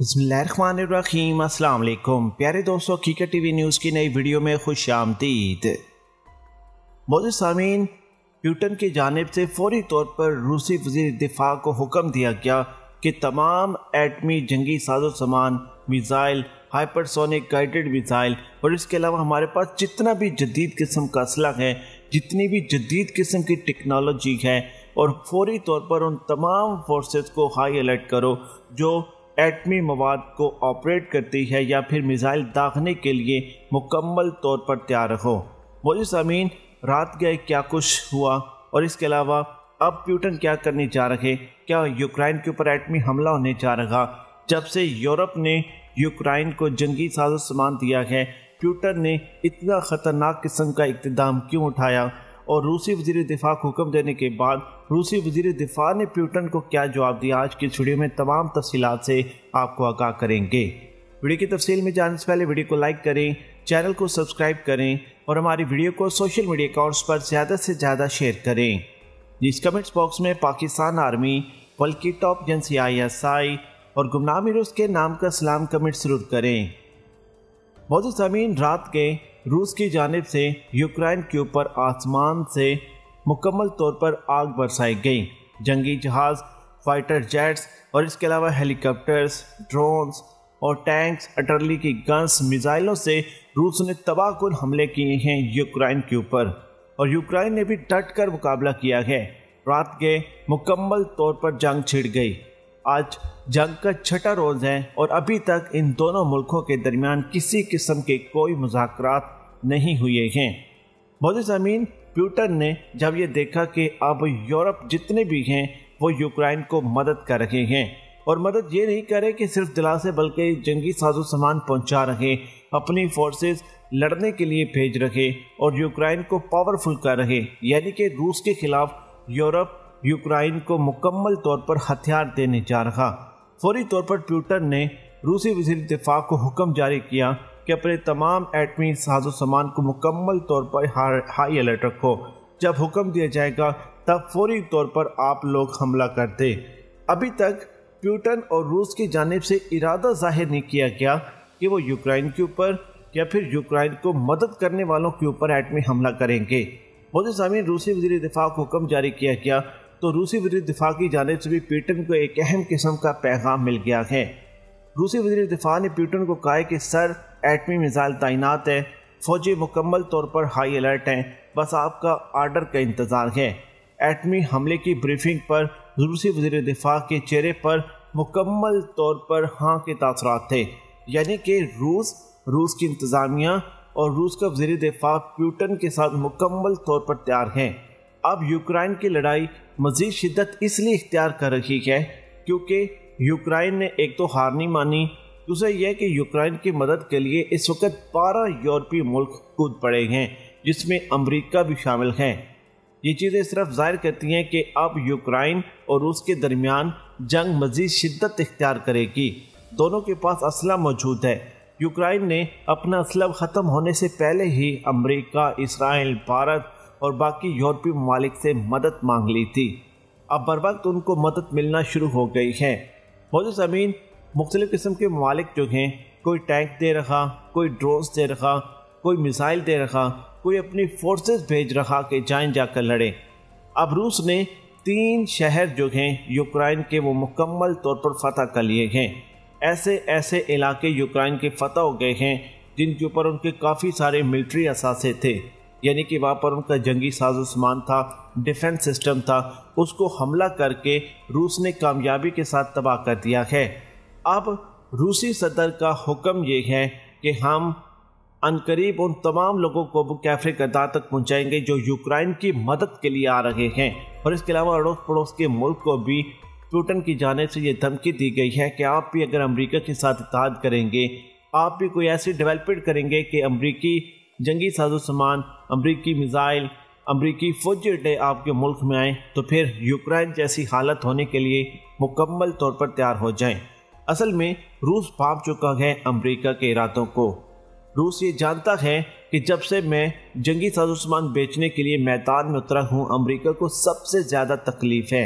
बिस्मिल्लाहिर्रहमानिर्रहीम। अस्सलाम वालेकुम प्यारे दोस्तों, हकीकत टीवी न्यूज़ की नई वीडियो में खुश आमदीद। मोअज़्ज़िज़ सामीन, प्यूटन की जानिब से फौरी तौर पर रूसी वज़ीर दिफा को हुक्म दिया गया कि तमाम एटमी जंगी साजो सामान, मिसाइल, हाइपरसोनिक गाइडेड मिसाइल और इसके अलावा हमारे पास जितना भी जदीद किस्म का असला है, जितनी भी जदीद किस्म की टेक्नोलॉजी है, और फौरी तौर पर उन तमाम फोर्सेस को हाई अलर्ट करो जो एटमी मवाद को ऑपरेट करती है या फिर मिसाइल दागने के लिए मुकम्मल तौर पर तैयार रखो। मोअज़्ज़िज़ सामीन, रात गए क्या कुछ हुआ और इसके अलावा अब प्यूटन क्या करने जा रहे, क्या यूक्रेन के ऊपर एटमी हमला होने जा रहा। जब से यूरोप ने यूक्रेन को जंगी साजो सामान दिया है, प्यूटन ने इतना ख़तरनाक किस्म का इक़्तिदाम क्यों उठाया, और रूसी वज़ीर दिफा को हुक्म देने के बाद रूसी वज़ीर दिफा ने प्यूटन को क्या जवाब दिया, आज की वीडियो में तमाम तफसीलात से आपको आगाह करेंगे। वीडियो की तफसील में जानने से पहले वीडियो को लाइक करें, चैनल को सब्सक्राइब करें और हमारी वीडियो को सोशल मीडिया अकाउंट्स पर ज़्यादा से ज़्यादा शेयर करें। इस कमेंट्स बॉक्स में पाकिस्तान आर्मी, बल्कि टॉप एजेंसी ISI और गुमनाम रूस के नाम का सलाम कमेंट जरूर करें। मोअज़्ज़िज़ सामीन, रात के रूस की जानिब से यूक्रेन के ऊपर आसमान से मुकम्मल तौर पर आग बरसाई गई। जंगी जहाज़, फाइटर जेट्स और इसके अलावा हेलीकॉप्टर्स, ड्रोन्स और टैंक्स, अटर्ली की गन्स, मिसाइलों से रूस ने तबाहकुन हमले किए हैं यूक्रेन के ऊपर, और यूक्रेन ने भी डट कर मुकाबला किया है। रात के मुकम्मल तौर पर जंग छिड़ गई। आज जंग का छठा रोज़ है और अभी तक इन दोनों मुल्कों के दरमियान किसी किस्म के कोई मुज़ाकरात नहीं हुए हैं। मोअज़्ज़िज़ सामीन, प्यूटन ने जब ये देखा कि अब यूरोप जितने भी हैं वो यूक्रेन को मदद कर रहे हैं, और मदद ये नहीं करे कि सिर्फ दिला से बल्कि जंगी साजो सामान पहुंचा रहे, अपनी फोर्सेस लड़ने के लिए भेज रहे और यूक्रेन को पावरफुल कर रहे, यानी कि रूस के खिलाफ यूरोप यूक्रेन को मुकम्मल तौर पर हथियार देने जा रहा। फौरी तौर पर प्यूटन ने रूसी वज़ीर दिफा को हुक्म जारी किया कि अपने तमाम एटमी साजो सामान को मुकम्मल तौर पर हाई अलर्ट रखो। जब हुक्म दिया जाएगा तब फौरी तौर पर आप लोग हमला कर दे। अभी तक प्यूटन और रूस की जानिब से इरादा जाहिर नहीं किया गया कि वो यूक्रेन के ऊपर या फिर यूक्रेन को मदद करने वालों के ऊपर एटमी हमला करेंगे। मोअज़्ज़िज़ सामीन, रूसी वज़ीर दिफा को हुक्म जारी किया गया तो रूसी वज़ीर दिफा की जानिब से भी प्यूटन को एक अहम किस्म का पैगाम मिल गया है। रूसी वज़ीर दिफा ने प्यूटन को कहा कि सर, एटमी मिसाइल तैनात है, फौजी मुकम्मल तौर पर हाई अलर्ट हैं, बस आपका आर्डर का इंतज़ार है। एटमी हमले की ब्रीफिंग पर रूसी वज़ीर दिफा के चेहरे पर मुकम्मल तौर पर हाँ के तासरात थे, यानी कि रूस की इंतज़ामिया और रूस का वज़ीर दिफा प्यूटन के साथ मुकम्मल तौर पर तैयार हैं। अब यूक्रेन की लड़ाई मज़ीद शिद्दत इसलिए इख्तियार कर रही है क्योंकि यूक्रेन ने एक तो हार नहीं मानी, दूसरा यह कि यूक्रेन की मदद के लिए इस वक्त 12 यूरोपीय मुल्क कूद पड़े हैं, जिसमें अमेरिका भी शामिल हैं। ये चीज़ें सिर्फ जाहिर करती हैं कि अब यूक्रेन और रूस के दरमियान जंग मज़ीद शिद्दत इख्तियार करेगी। दोनों के पास असला मौजूद है। यूक्रेन ने अपना असला ख़त्म होने से पहले ही अमेरिका, इसराइल, भारत और बाकी यूरोपीय ममालिक से मदद मांग ली थी। अब बर वक्त उनको मदद मिलना शुरू हो गई है। मोअज़्ज़िज़ सामीन, मुख्तलिफ़ किस्म के ममालिक जो हैं, कोई टैंक दे रहा, कोई ड्रोन्स दे रहा, कोई मिसाइल दे रहा, कोई अपनी फोर्सेस भेज रहा कि जाएं जाकर लड़ें। अब रूस ने 3 शहर जो हैं यूक्रेन के वो मुकम्मल तौर पर फतह कर लिए हैं। ऐसे इलाके यूक्रेन के फतह हो गए हैं जिनके ऊपर उनके काफ़ी सारे मिलिट्री असासे थे, यानी कि वहाँ पर उनका जंगी साजो सामान था, डिफेंस सिस्टम था, उसको हमला करके रूस ने कामयाबी के साथ तबाह कर दिया है। अब रूसी सदर का हुक्म ये है कि हम अनकरीब उन तमाम लोगों को कैफे करदार तक पहुँचाएंगे जो यूक्रेन की मदद के लिए आ रहे हैं, और इसके अलावा अड़ोस पड़ोस के मुल्क को भी प्यूटन की जानिब से ये धमकी दी गई है कि आप भी अगर अमेरिका के साथ इत्तेहाद करेंगे, आप भी कोई ऐसी डेवलपमेंट करेंगे कि अमरीकी जंगी साजो सामान, अमरीकी मिसाइल, अमरीकी फौजी अड्डे आपके मुल्क में आएँ, तो फिर यूक्रेन जैसी हालत होने के लिए मुकम्मल तौर पर तैयार हो जाएं। असल में रूस भांप चुका है अमरीका के इरादों को। रूस ये जानता है कि जब से मैं जंगी साजो सामान बेचने के लिए मैदान में उतरा हूँ, अमरीका को सबसे ज़्यादा तकलीफ है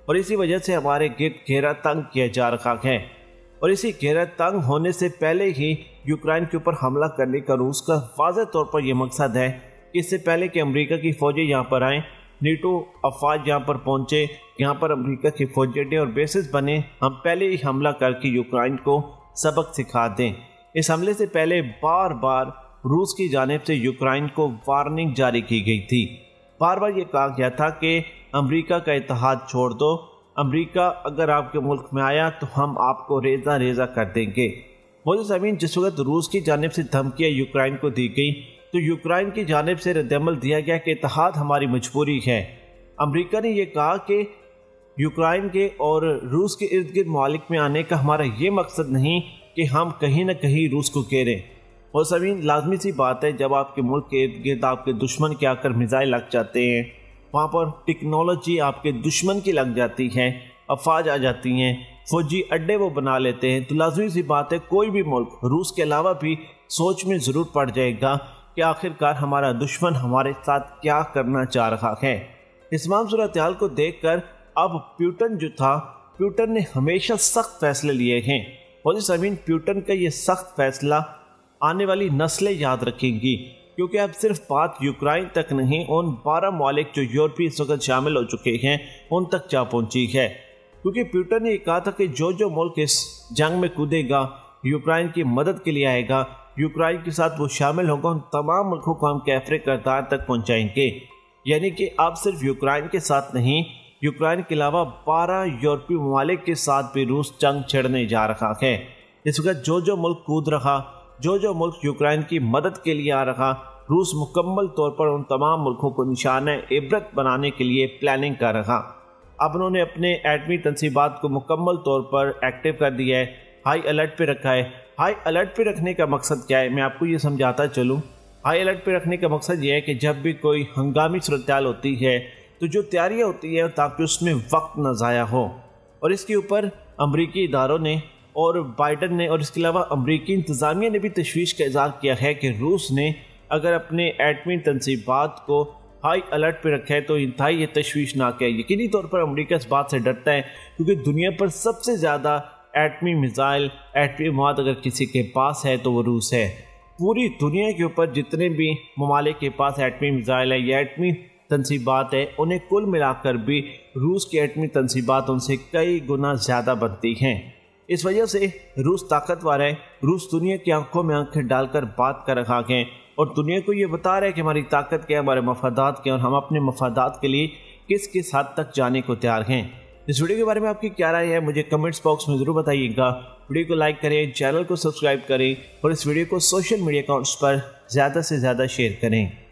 और इसी वजह से हमारे गिर्द घेरा तंग किया जा रखा है। और इसी घेरा तंग होने से पहले ही यूक्रेन के ऊपर हमला करने का रूस का वाज़ेह तौर पर यह मकसद है कि इससे पहले कि अमेरिका की फौजें यहाँ पर आएँ, नेटो अफवाज यहाँ पर पहुँचे, यहाँ पर अमेरिका की फौजी अड्डे और बेसिस बने, हम पहले ही हमला करके यूक्रेन को सबक सिखा दें। इस हमले से पहले बार बार रूस की जानिब से यूक्रेन को वार्निंग जारी की गई थी। बार बार ये कहा गया था कि अमेरिका का इत्तेहाद छोड़ दो, अमेरिका अगर आपके मुल्क में आया तो हम आपको रेजा रेजा कर देंगे। मोअज़्ज़िज़ सामीन, जिस वक्त रूस की जानिब से धमकियाँ यूक्रेन को दी गई तो यूक्रेन की जानिब से रद्दअमल दिया गया कि इत्तेहाद हमारी मजबूरी है। अमेरिका ने यह कहा कि यूक्रेन के और रूस के इर्द गिर्द ममालिक में आने का हमारा ये मकसद नहीं कि हम कहीं ना कहीं रूस को घेरें। और समीन, लाजमी सी बात है, जब आपके मुल्क के इर्द गिर्द आपके दुश्मन के आकर मिसाइल लग जाते हैं, वहाँ पर टेक्नोलॉजी आपके दुश्मन की लग जाती है, अफवाज आ जाती हैं, फौजी अड्डे वो बना लेते हैं, तो लाजमी सी बात है कोई भी मुल्क रूस के अलावा भी सोच में ज़रूर पड़ जाएगा कि आखिरकार हमारा दुश्मन हमारे साथ क्या करना चाह रहा है। इस तमाम सूरत हाल को देख कर अब प्यूटन जो था, प्यूटन ने हमेशा सख्त फैसले लिए हैं। मोअज़्ज़िज़ सामीन, प्यूटन का ये सख्त फैसला आने वाली नस्लें याद रखेंगी, क्योंकि अब सिर्फ बात यूक्रेन तक नहीं, उन 12 ममालिक जो यूरोपीय इस वक्त शामिल हो चुके हैं उन तक जा पहुंची है। क्योंकि प्यूटन ने कहा था कि जो मुल्क इस जंग में कूदेगा, यूक्रेन की मदद के लिए आएगा, यूक्रेन के साथ वो शामिल होगा, उन तमाम मुल्कों को हम कैफरे करतार तक पहुँचाएंगे। यानी कि अब सिर्फ यूक्रेन के साथ नहीं, यूक्रेन के अलावा 12 यूरोपीय ममालिक के साथ भी रूस जंग छेड़ने जा रहा है। इस वक्त जो मुल्क कूद रहा, जो मुल्क यूक्रेन की मदद के लिए आ रहा, रूस मुकम्मल तौर पर उन तमाम मुल्कों को निशाना इबरत बनाने के लिए प्लानिंग कर रहा। अब उन्होंने अपने एटमी तनसीबात को मुकम्मल तौर पर एक्टिव कर दिया है, हाई अलर्ट पे रखा है। हाई अलर्ट पे रखने का मकसद क्या है, मैं आपको ये समझाता चलूँ। हाई अलर्ट पे रखने का मकसद ये है कि जब भी कोई हंगामी सूरत-ए-हाल होती है तो जो तैयारियाँ होती है ताकि उसमें वक्त न ज़ाया हो। और इसके ऊपर अमरीकी इदारों ने और बाइडन ने और इसके अलावा अमरीकी इंतज़ामिया ने भी तशवीश का इज़हार किया है कि रूस ने अगर अपने एटमी तनसीबात को हाई अलर्ट पे रखा है तो इंतहाई ये तशवीशनाक है। यकीनी तौर पर अमरीका इस बात से डरता है क्योंकि दुनिया पर सबसे ज़्यादा एटमी मिसाइल, एटमी मवाद अगर किसी के पास है तो वो रूस है। पूरी दुनिया के ऊपर जितने भी ममालिक के पास एटमी मिसाइल है या एटमी तनसीबात है, उन्हें कुल मिलाकर भी रूस की एटमी तनसीबात उनसे कई गुना ज़्यादा बनती हैं। इस वजह से रूस ताकतवर है। रूस दुनिया की आंखों में आंखें डालकर बात कर रहा है और दुनिया को ये बता रहा है कि हमारी ताकत क्या है, हमारे मफादात क्या है और हम अपने मफादात के लिए किस किस हद तक जाने को तैयार हैं। इस वीडियो के बारे में आपकी क्या राय है मुझे कमेंट्स बॉक्स में ज़रूर बताइएगा। वीडियो को लाइक करें, चैनल को सब्सक्राइब करें और इस वीडियो को सोशल मीडिया अकाउंट्स पर ज़्यादा से ज़्यादा शेयर करें।